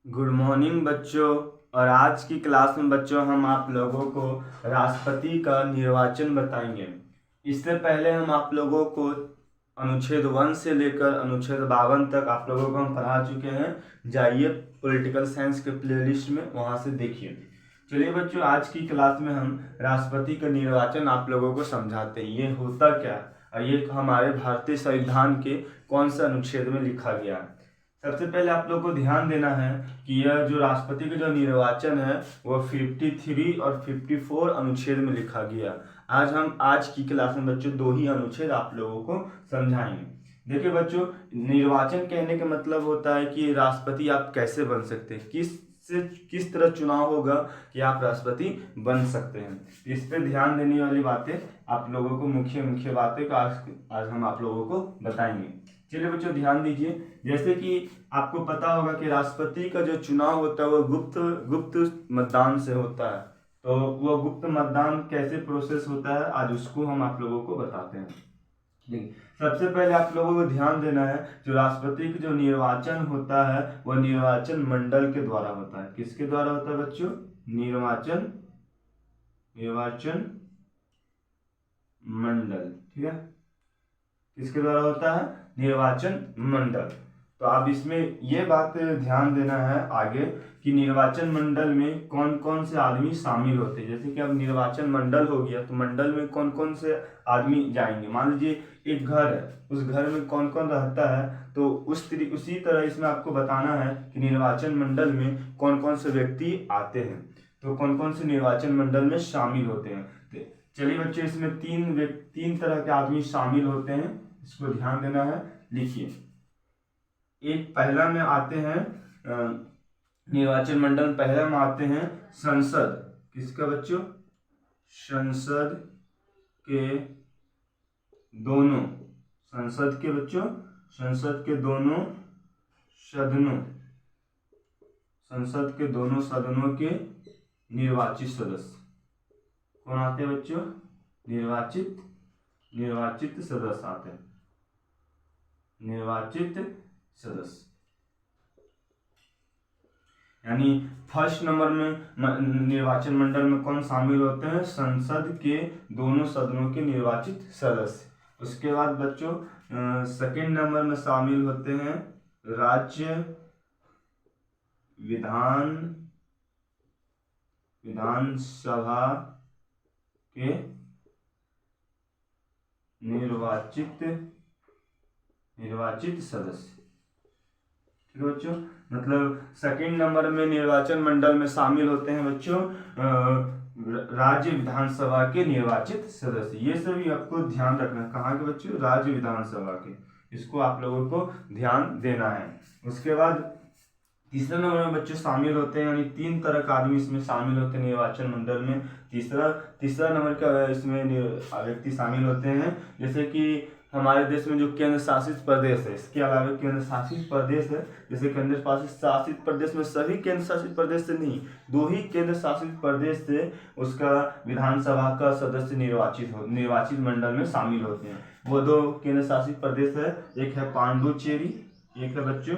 Good morning बच्चों। और आज की क्लास में बच्चों हम आप लोगों को राष्ट्रपति का निर्वाचन बताएंगे। इससे पहले हम आप लोगों को अनुच्छेद 1 से लेकर अनुच्छेद 52 तक आप लोगों को हम पढ़ा चुके हैं। जाइए पॉलिटिकल साइंस के प्लेलिस्ट में, वहां से देखिए। चलिए बच्चों, आज की क्लास में हम राष्ट्रपति का निर्वाचन आप लोगों को समझाते हैं। ये होता क्या है और ये हमारे भारतीय संविधान के कौन से अनुच्छेद में लिखा गया है। सबसे पहले आप लोग को ध्यान देना है कि यह जो राष्ट्रपति का जो निर्वाचन है वो 53 और 54 अनुच्छेद में लिखा गया। आज की क्लास में बच्चों दो ही अनुच्छेद आप लोगों को समझाएंगे। देखिए बच्चों, निर्वाचन कहने का मतलब होता है कि राष्ट्रपति आप कैसे बन सकते हैं, किस तरह चुनाव होगा कि आप राष्ट्रपति बन सकते हैं। इस पे ध्यान देने वाली बातें आप लोगों को मुख्य बातें का आज हम आप लोगों को बताएंगे। चलिए बच्चों ध्यान दीजिए। जैसे कि आपको पता होगा कि राष्ट्रपति का जो चुनाव होता है वो गुप्त मतदान से होता है। तो वो गुप्त मतदान कैसे प्रोसेस होता है, आज उसको हम आप लोगों को बताते हैं। देखिए, सबसे पहले आप लोगों को ध्यान देना है, जो राष्ट्रपति का जो निर्वाचन होता है वह निर्वाचन मंडल के द्वारा होता है। किसके द्वारा होता है बच्चों? निर्वाचन मंडल। ठीक है, किसके द्वारा होता है? निर्वाचन मंडल। तो आप इसमें ये बात ध्यान देना है आगे कि निर्वाचन मंडल में कौन कौन से आदमी शामिल होते हैं। जैसे कि अब निर्वाचन मंडल हो गया तो मंडल में कौन कौन से आदमी जाएंगे। मान लीजिए एक घर है, उस घर में कौन कौन रहता है, तो उसी तरह इसमें आपको बताना है कि निर्वाचन मंडल में कौन कौन से व्यक्ति आते हैं, तो कौन कौन से निर्वाचन मंडल में शामिल होते हैं। तो चलिए बच्चों, इसमें तीन तरह के आदमी शामिल होते हैं, इसको ध्यान देना है। लिखिए, एक पहला में आते हैं निर्वाचन मंडल पहला में आते हैं संसद। किसका बच्चों? संसद के दोनों संसद के बच्चों संसद के दोनों सदनों संसद के दोनों सदनों के निर्वाचित सदस्य। कौन आते हैं बच्चों? निर्वाचित सदस्य आते हैं। निर्वाचित सदस्य यानी फर्स्ट नंबर में निर्वाचन मंडल में कौन शामिल होते हैं? संसद के दोनों सदनों के निर्वाचित सदस्य। उसके बाद बच्चों सेकंड नंबर में शामिल होते हैं राज्य विधानसभा के निर्वाचित सदस्य। ठीक है बच्चों, मतलब सेकंड नंबर में निर्वाचन मंडल में शामिल होते हैं बच्चों राज्य विधानसभा के निर्वाचित सदस्य। ये सभी आपको ध्यान रखना है। कहाँ के बच्चों? राज्य विधानसभा के। इसको आप लोगों को ध्यान देना है। उसके बाद तीसरे नंबर में बच्चे शामिल होते हैं, यानी 3 तरह का आदमी इसमें शामिल होते हैं निर्वाचन मंडल में। तीसरा नंबर का इसमें व्यक्ति शामिल होते हैं। जैसे कि हमारे देश में जो केंद्र शासित प्रदेश है, इसके अलावा केंद्र शासित प्रदेश है। जैसे केंद्र शासित प्रदेश में सभी केंद्र शासित प्रदेश से नहीं, 2 ही केंद्र शासित प्रदेश से उसका विधानसभा का सदस्य निर्वाचित मंडल में शामिल होते हैं। वो 2 केंद्र शासित प्रदेश है, एक है पांडुचेरी, एक है बच्चों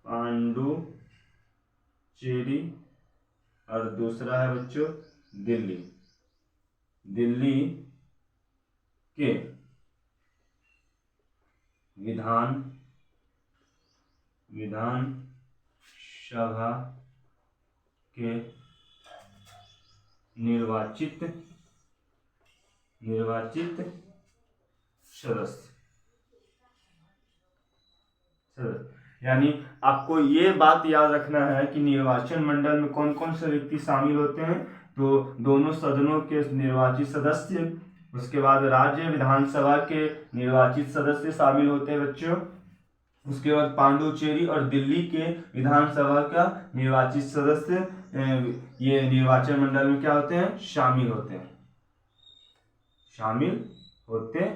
पांडुचेरी, और दूसरा है बच्चों दिल्ली के विधानसभा के निर्वाचित सदस्य। यानी आपको ये बात याद रखना है कि निर्वाचन मंडल में कौन कौन से व्यक्ति शामिल होते हैं। तो दोनों सदनों के निर्वाचित सदस्य, उसके बाद राज्य विधानसभा के निर्वाचित सदस्य शामिल होते हैं बच्चों। उसके बाद पांडुचेरी और दिल्ली के विधानसभा का निर्वाचित सदस्य ये निर्वाचन मंडल में क्या होते हैं? शामिल होते हैं।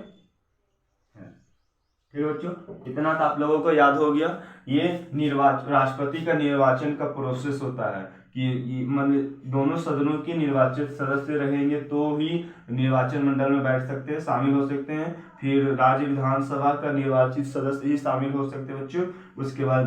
ठीक है बच्चों, इतना तो आप लोगों को याद हो गया। ये राष्ट्रपति का निर्वाचन का प्रोसेस होता है कि मतलब दोनों सदनों के निर्वाचित सदस्य रहेंगे तो ही निर्वाचन मंडल में बैठ सकते हैं, शामिल हो सकते हैं। फिर राज्य विधानसभा का निर्वाचित सदस्य ही शामिल हो सकते हैं बच्चों। उसके बाद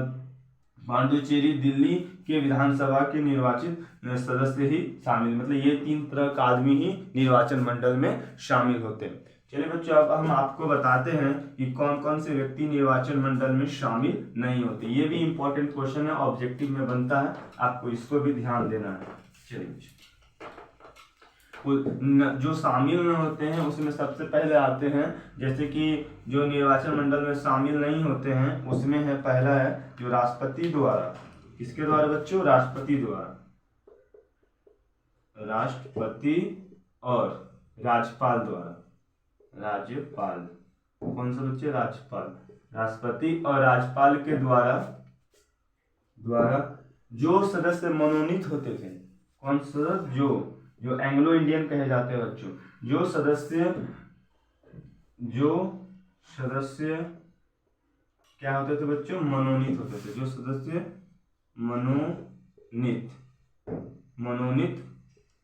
पांडुचेरी दिल्ली के विधानसभा के निर्वाचित सदस्य ही शामिल, मतलब ये 3 तरह का आदमी ही निर्वाचन मंडल में शामिल होते हैं। चलिए बच्चों, अब हम आपको बताते हैं कि कौन कौन से व्यक्ति निर्वाचन मंडल में शामिल नहीं होते। ये भी इंपॉर्टेंट क्वेश्चन है, ऑब्जेक्टिव में बनता है, आपको इसको भी ध्यान देना है। चलिए, जो शामिल में होते हैं उसमें सबसे पहले आते हैं, जैसे कि जो निर्वाचन मंडल में शामिल नहीं होते हैं उसमें है, पहला है जो राष्ट्रपति द्वारा। किसके द्वारा बच्चों? राष्ट्रपति द्वारा। राष्ट्रपति और राज्यपाल द्वारा। राज्यपाल कौन सा बच्चे? राज्यपाल। राष्ट्रपति और राज्यपाल के द्वारा जो सदस्य मनोनीत होते थे, कौन सदस्य? जो एंग्लो इंडियन कहे जाते हैं बच्चों, जो सदस्य क्या होते थे बच्चों? मनोनीत होते थे। जो सदस्य मनोनीत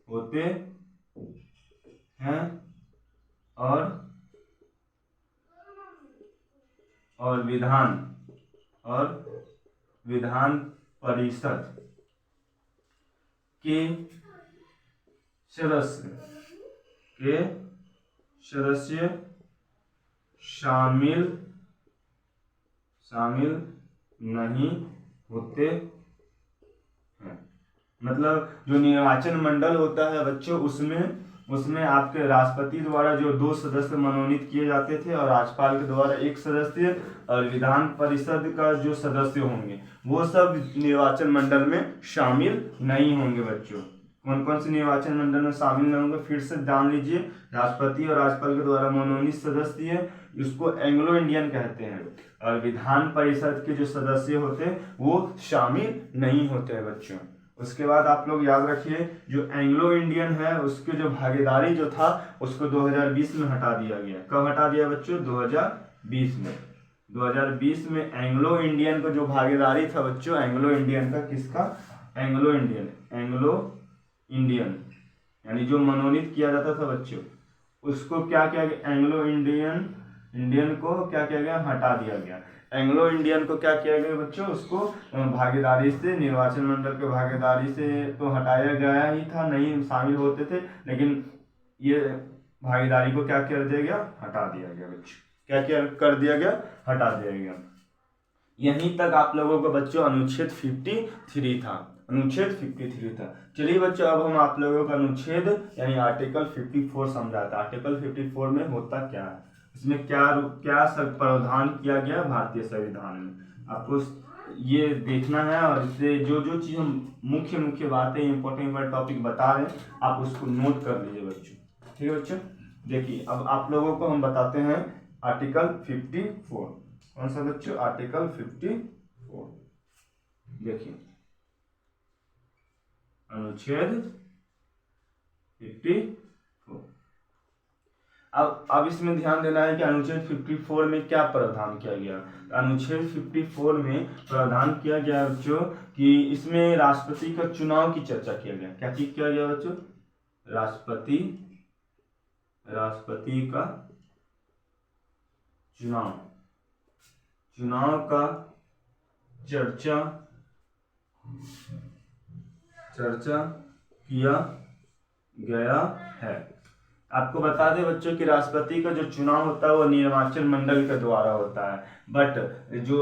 होते हैं और विधान परिषद के सदस्य शामिल नहीं होते हैं। मतलब जो निर्वाचन मंडल होता है बच्चों, उसमें आपके राष्ट्रपति द्वारा जो 2 सदस्य मनोनीत किए जाते थे और राज्यपाल के द्वारा 1 सदस्य, और विधान परिषद का जो सदस्य होंगे वो सब निर्वाचन मंडल में शामिल नहीं होंगे बच्चों। कौन कौन से निर्वाचन मंडल में शामिल नहीं होंगे फिर से जान लीजिए। राष्ट्रपति और राज्यपाल के द्वारा मनोनीत सदस्य, उसको एंग्लो इंडियन कहते हैं, और विधान परिषद के जो सदस्य होते हैं वो शामिल नहीं होते हैं बच्चों। उसके बाद आप लोग याद रखिए, जो एंग्लो इंडियन है उसके जो भागीदारी जो था उसको 2020 में हटा दिया गया। कब हटा दिया बच्चों? 2020 में। 2020 में एंग्लो इंडियन का जो भागीदारी था बच्चों, एंग्लो इंडियन का, किसका? एंग्लो इंडियन यानी जो मनोनीत किया जाता था बच्चों, उसको क्या किया गया? एंग्लो इंडियन को क्या किया गया? हटा दिया गया। एंग्लो इंडियन को क्या किया गया बच्चों? उसको भागीदारी से, निर्वाचन मंडल के भागीदारी से तो हटाया गया ही था, नहीं शामिल होते थे, लेकिन ये भागीदारी को क्या कर दिया गया? हटा दिया गया बच्चों। क्या कर दिया गया? हटा दिया गया। यहीं तक आप लोगों को बच्चों अनुच्छेद 53 था। अनुच्छेद 53 था। चलिए बच्चों, अब हम आप लोगों का अनुच्छेद यानी आर्टिकल 54 समझाते हैं। आर्टिकल 54 में होता क्या है, इसमें क्या प्रावधान किया गया भारतीय संविधान में, आपको ये देखना है। और इससे जो चीज़ हम मुख्य बातें, इंपॉर्टेंट टॉपिक बता रहे हैं, आप उसको नोट कर लीजिए बच्चों। ठीक है बच्चों, देखिए अब आप लोगों को हम बताते हैं आर्टिकल 54। कौन सा बच्चों? आर्टिकल 54। देखिए, अनुच्छेद 54। अब इसमें ध्यान देना है कि अनुच्छेद 54 में क्या प्रावधान किया गया। अनुच्छेद 54 में प्रावधान किया गया बच्चों कि इसमें राष्ट्रपति का चुनाव की चर्चा किया गया। क्या चीज किया गया बच्चों? राष्ट्रपति का चुनाव का चर्चा किया गया है। आपको बता दें बच्चों कि राष्ट्रपति का जो चुनाव होता है वो निर्वाचन मंडल के द्वारा होता है, बट जो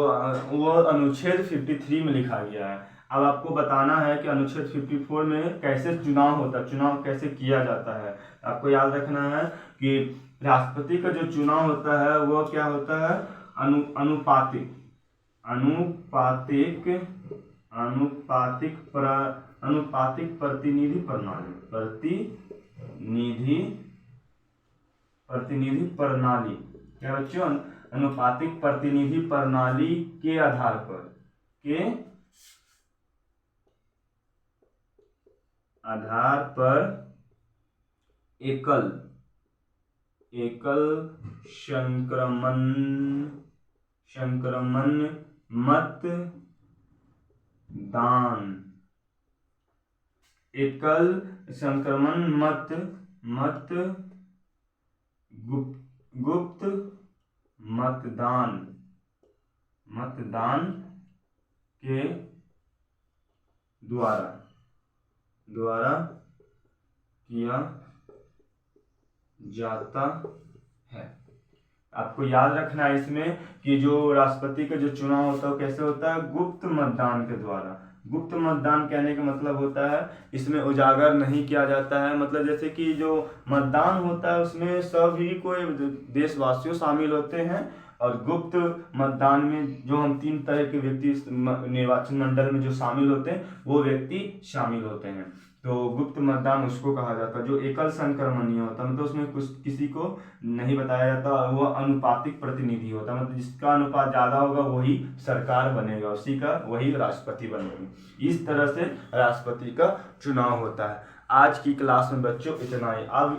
वो अनुच्छेद 53 में लिखा गया है। अब आपको बताना है कि अनुच्छेद 54 में कैसे चुनाव होता है, चुनाव कैसे किया जाता है। आपको याद रखना है कि राष्ट्रपति का जो चुनाव होता है वो क्या होता है? अनुपातिक प्रतिनिधि प्रणाली। क्या बच्चों? अनुपातिक प्रतिनिधि प्रणाली के आधार पर एकल संक्रमण संक्रमण मतदान, एकल संक्रमण गुप्त मतदान के द्वारा किया जाता है। आपको याद रखना है इसमें कि जो राष्ट्रपति का जो चुनाव होता है वो कैसे होता है, गुप्त मतदान के द्वारा। गुप्त मतदान कहने का मतलब होता है इसमें उजागर नहीं किया जाता है, मतलब जैसे कि जो मतदान होता है उसमें सभी कोई देशवासियों शामिल होते हैं, और गुप्त मतदान में जो हम 3 तरह के व्यक्ति निर्वाचन मंडल में जो शामिल होते हैं वो व्यक्ति शामिल होते हैं। तो गुप्त मतदान उसको कहा जाता है। जो एकल संक्रमणीय होता है मतलब उसमें कुछ किसी को नहीं बताया जाता, वो अनुपातिक प्रतिनिधि होता है, मतलब जिसका अनुपात ज़्यादा होगा वही सरकार बनेगा, उसी का वही राष्ट्रपति बनेगा। इस तरह से राष्ट्रपति का चुनाव होता है। आज की क्लास में बच्चों इतना ही। अब